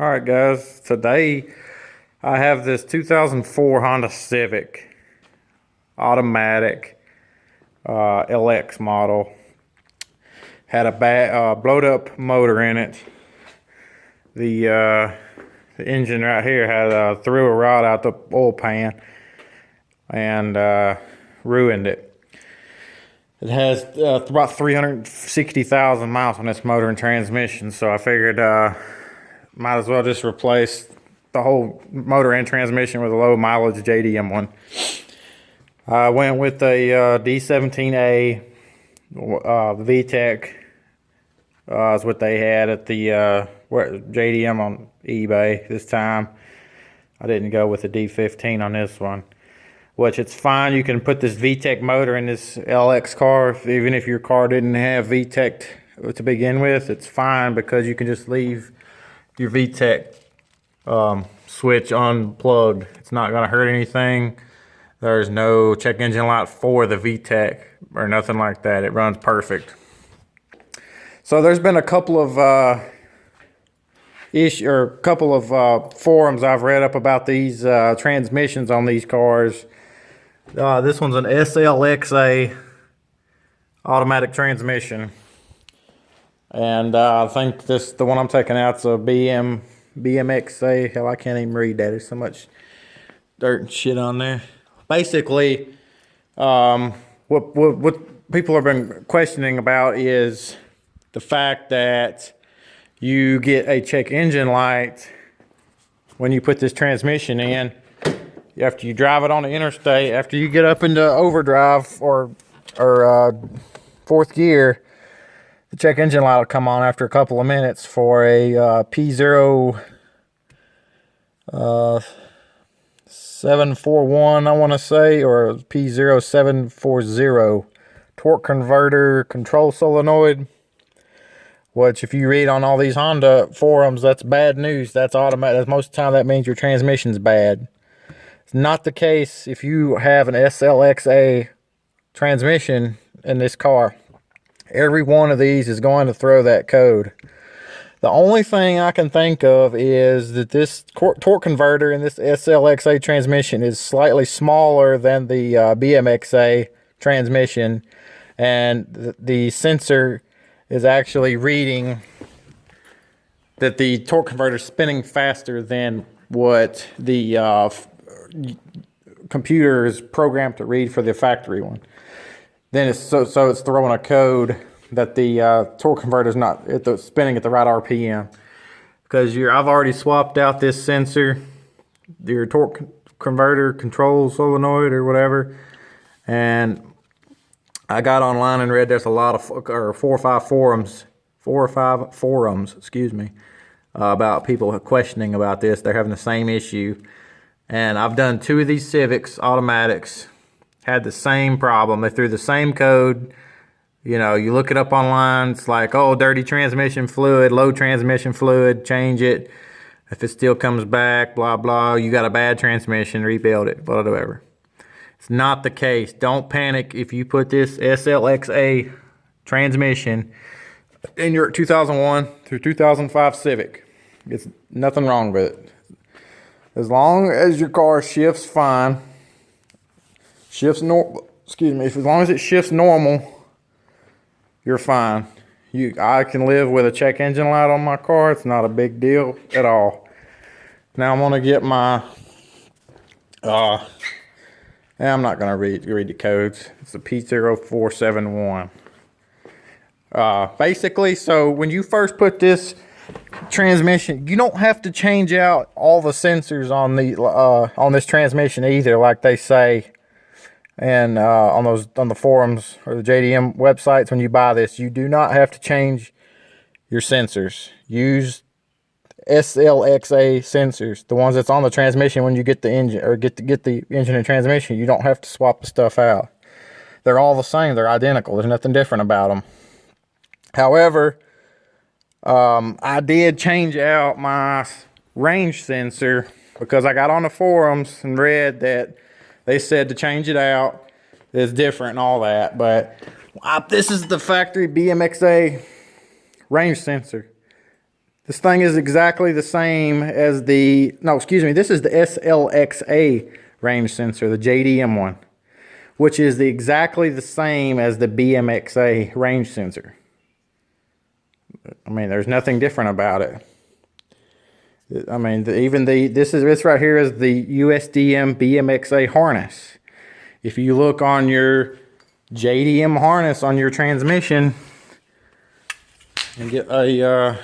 All right, guys. Today I have this 2004 Honda Civic automatic LX model. Had a bad blowed up motor in it. The engine right here had threw a rod out the oil pan and ruined it. It has about 360,000 miles on this motor and transmission, so I figured might as well just replace the whole motor and transmission with a low mileage JDM one. I went with a d17a VTEC. Is what they had at the JDM on eBay this time. I didn't go with the D15 on this one, which it's fine. You can put this VTEC motor in this LX car, even if your car didn't have VTEC to begin with. It's fine because you can just leave your VTEC switch unplugged. It's not going to hurt anything. There's no check engine light for the VTEC or nothing like that. It runs perfect. So there's been a couple of forums I've read up about these transmissions on these cars. This one's an slxa automatic transmission, and I think the one I'm taking out's a BMXA. Hell, I can't even read that. There's so much dirt and shit on there. Basically, what people have been questioning about is the fact that you get a check engine light when you put this transmission in. After you drive it on the interstate, after you get up into overdrive or fourth gear, the check engine light will come on after a couple of minutes for a P0 741, I want to say, or P0740 torque converter control solenoid. Which, if you read on all these Honda forums, that's bad news. That's automatic. Most of the time, that means your transmission's bad. It's not the case if you have an slxa transmission in this car. Every one of these is going to throw that code. The only thing I can think of is that this torque converter in this slxa transmission is slightly smaller than the BMXA transmission, and the sensor is actually reading that the torque converter is spinning faster than what the computer is programmed to read for the factory one. Then it's it's throwing a code that the torque converter is not spinning at the right RPM, because I've already swapped out this sensor, your torque converter control solenoid or whatever, and I got online and read there's a lot of four or five forums, about people questioning about this. They're having the same issue, and I've done 2 of these Civics automatics, had the same problem. They threw the same code. You know, you look it up online. It's like, oh, dirty transmission fluid, low transmission fluid, change it. If it still comes back, blah blah. You got a bad transmission, rebuild it, whatever. It's not the case. Don't panic if you put this slxa transmission in your 2001 through 2005 Civic. It's nothing wrong with it. As long as your car shifts fine, as long as it shifts normal, you're fine. I can live with a check engine light on my car. It's not a big deal at all. Now I'm gonna get my I'm not going to read the codes. It's the P0471. Basically, so when you first put this transmission, you don't have to change out all the sensors on this transmission either, like they say, and on the forums or the JDM websites. When you buy this, you do not have to change your sensors. Use slxa sensors, the ones that's on the transmission when you get the engine, or get the engine and transmission. You don't have to swap the stuff out. They're all the same. They're identical. There's nothing different about them. However, I did change out my range sensor because I got on the forums and read that they said to change it out. It's different and all that, but this is the factory BMXA range sensor. This thing is exactly the same as the, no, excuse me, this is the slxa range sensor, the JDM one, which is exactly the same as the BMXA range sensor. I mean, there's nothing different about it. I mean, this right here is the USDM BMXA harness. If you look on your JDM harness on your transmission and get a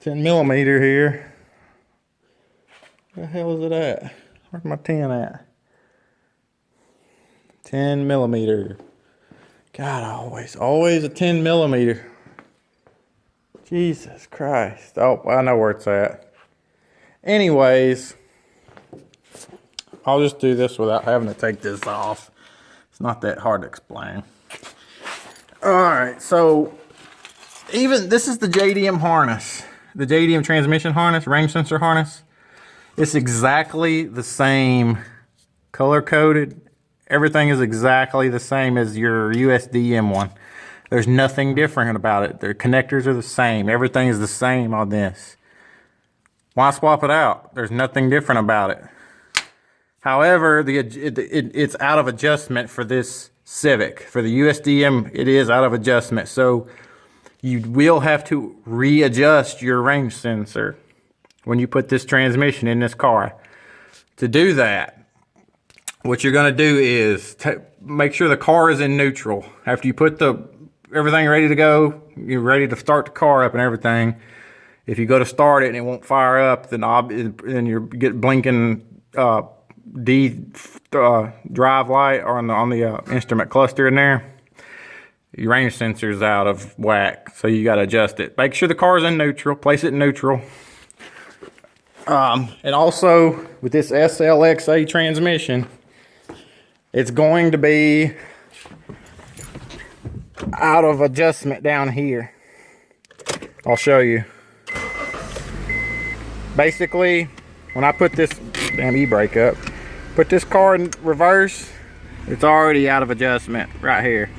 10 millimeter here. Where the hell is it at? Where's my 10 at? 10 millimeter. God, always a 10 millimeter. Jesus Christ. Oh, I know where it's at. Anyways, I'll just do this without having to take this off. It's not that hard to explain. Alright, so this is the JDM harness. The JDM transmission harness, range sensor harness. It's exactly the same, color coded. Everything is exactly the same as your USDM one. There's nothing different about it. The connectors are the same. Everything is the same on this. Why swap it out? There's nothing different about it. However, it's out of adjustment for this Civic. For the USDM, it is out of adjustment. So you will have to readjust your range sensor when you put this transmission in this car. To do that, what you're going to do is make sure the car is in neutral. After you put everything ready to go, you're ready to start the car up and everything. If you go to start it and it won't fire up, then you get blinking drive light on the instrument cluster in there. Your range sensor is out of whack, so you got to adjust it. Make sure the car is in neutral. Place it in neutral. And also with this slxa transmission, it's going to be out of adjustment down here. I'll show you. Basically, when I put this damn e-brake up, put this car in reverse, it's already out of adjustment right here.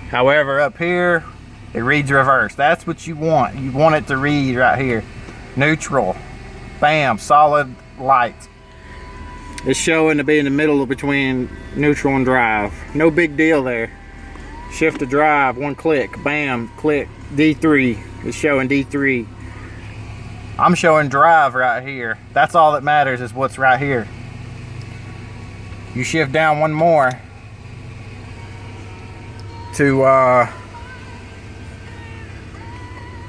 However, up here, it reads reverse. That's what you want. You want it to read right here. Neutral. Bam, solid light. It's showing to be in the middle between neutral and drive. No big deal there. Shift to drive, one click, bam, click, D3. It's showing D3. I'm showing drive right here. That's all that matters is what's right here. You shift down one more to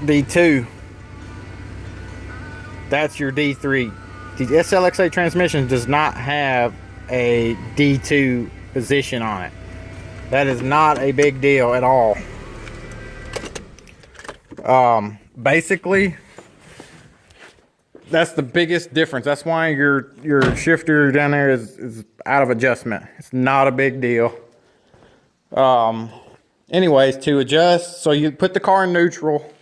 D2. That's your D3. The slxa transmission does not have a D2 position on it. That is not a big deal at all. Basically, that's the biggest difference. That's why your shifter down there is out of adjustment. It's not a big deal. Anyways, to adjust, so you put the car in neutral.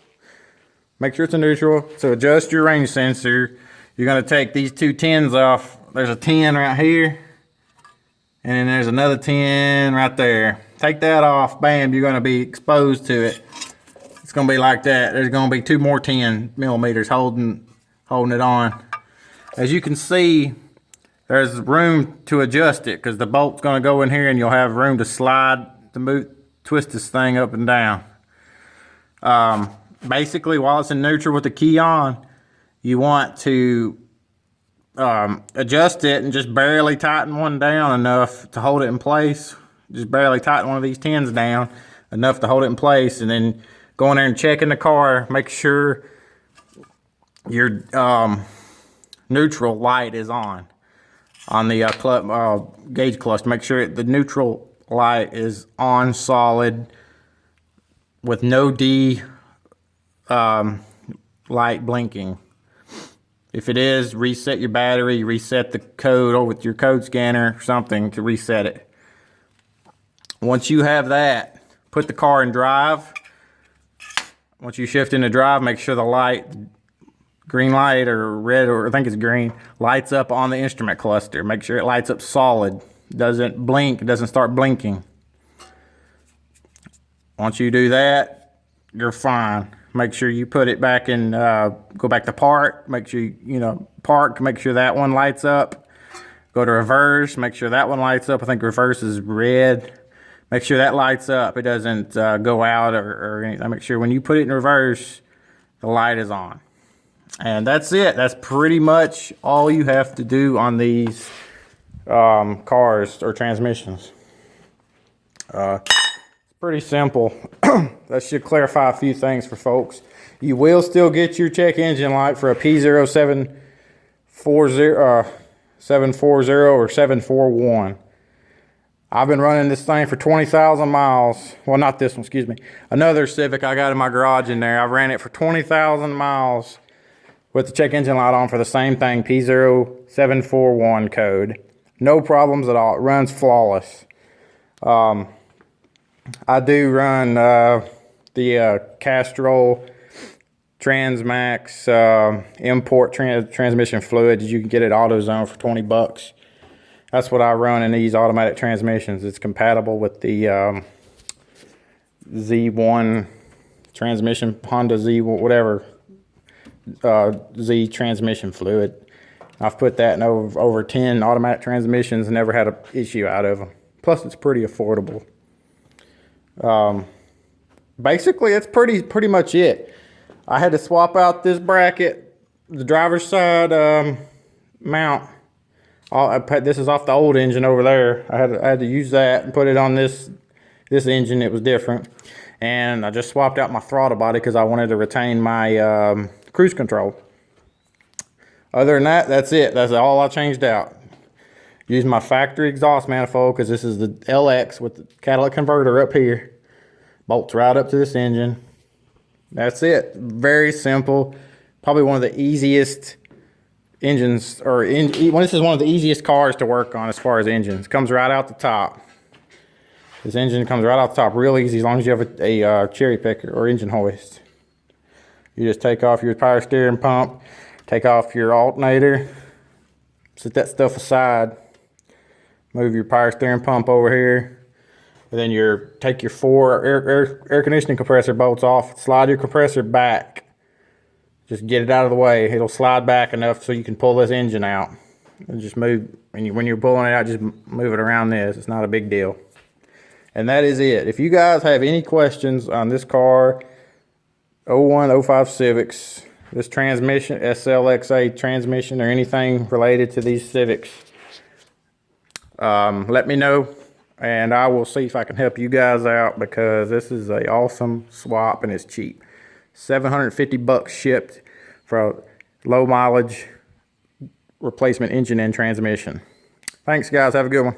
Make sure it's in neutral. So adjust your range sensor. You're going to take these two 10s off. There's a 10 right here. And then there's another 10 right there. Take that off. Bam, you're going to be exposed to it. It's going to be like that. There's going to be two more 10 millimeters holding it on. As you can see, there's room to adjust it because the bolt's going to go in here and you'll have room to slide, twist this thing up and down. Basically, while it's in neutral with the key on, you want to adjust it and just barely tighten one down enough to hold it in place. Just barely tighten one of these 10s down enough to hold it in place, and then go in there and check in the car. Make sure your neutral light is on the gauge cluster. Make sure the neutral light is on solid with no D light blinking. If it is, reset your battery, reset the code, or with your code scanner or something to reset it. Once you have that, put the car in drive. Once you shift into drive, make sure the light, green light or red, or I think it's green, lights up on the instrument cluster. Make sure it lights up solid. Doesn't blink, doesn't start blinking. Once you do that, you're fine. Make sure you put it back in, go back to park, make sure park, make sure that one lights up. Go to reverse, make sure that one lights up. I think reverse is red. Make sure that lights up. It doesn't go out or anything. Make sure when you put it in reverse, the light is on. And that's it. That's pretty much all you have to do on these cars or transmissions. It's pretty simple. That should clarify a few things for folks. You will still get your check engine light for a P0740, 740 or 741. I've been running this thing for 20,000 miles. Well, not this one, excuse me. Another Civic I got in my garage in there. I ran it for 20,000 miles with the check engine light on for the same thing, P0741 code. No problems at all. It runs flawless. I do run the Castrol Transmax import transmission fluid. You can get it at AutoZone for 20 bucks. That's what I run in these automatic transmissions. It's compatible with the Z1 transmission, Honda Z, whatever, Z transmission fluid. I've put that in over 10 automatic transmissions and never had an issue out of them. Plus, it's pretty affordable. Basically, that's pretty much it. I had to swap out this bracket, the driver's side mount. This is off the old engine over there. I had to use that and put it on this engine. It was different, and I just swapped out my throttle body because I wanted to retain my cruise control. Other than that, that's it. That's all I changed out. Used my factory exhaust manifold because this is the LX with the catalytic converter up here. Bolts right up to this engine. That's it. Very simple. Probably one of the easiest engines, this is one of the easiest cars to work on as far as engines. Comes right out the top. This engine comes right out the top real easy as long as you have a cherry picker or engine hoist. You just take off your power steering pump, take off your alternator, set that stuff aside, move your power steering pump over here, and then take your 4 air conditioning compressor bolts off, slide your compressor back. Just get it out of the way. It'll slide back enough so you can pull this engine out. And just move, when you're pulling it out, just move it around this. It's not a big deal. And that is it. If you guys have any questions on this car, 01, 05 Civics, this transmission, slxa transmission, or anything related to these Civics, let me know. And I will see if I can help you guys out because this is an awesome swap and it's cheap. 750 bucks shipped for a low mileage replacement engine and transmission. Thanks guys, have a good one.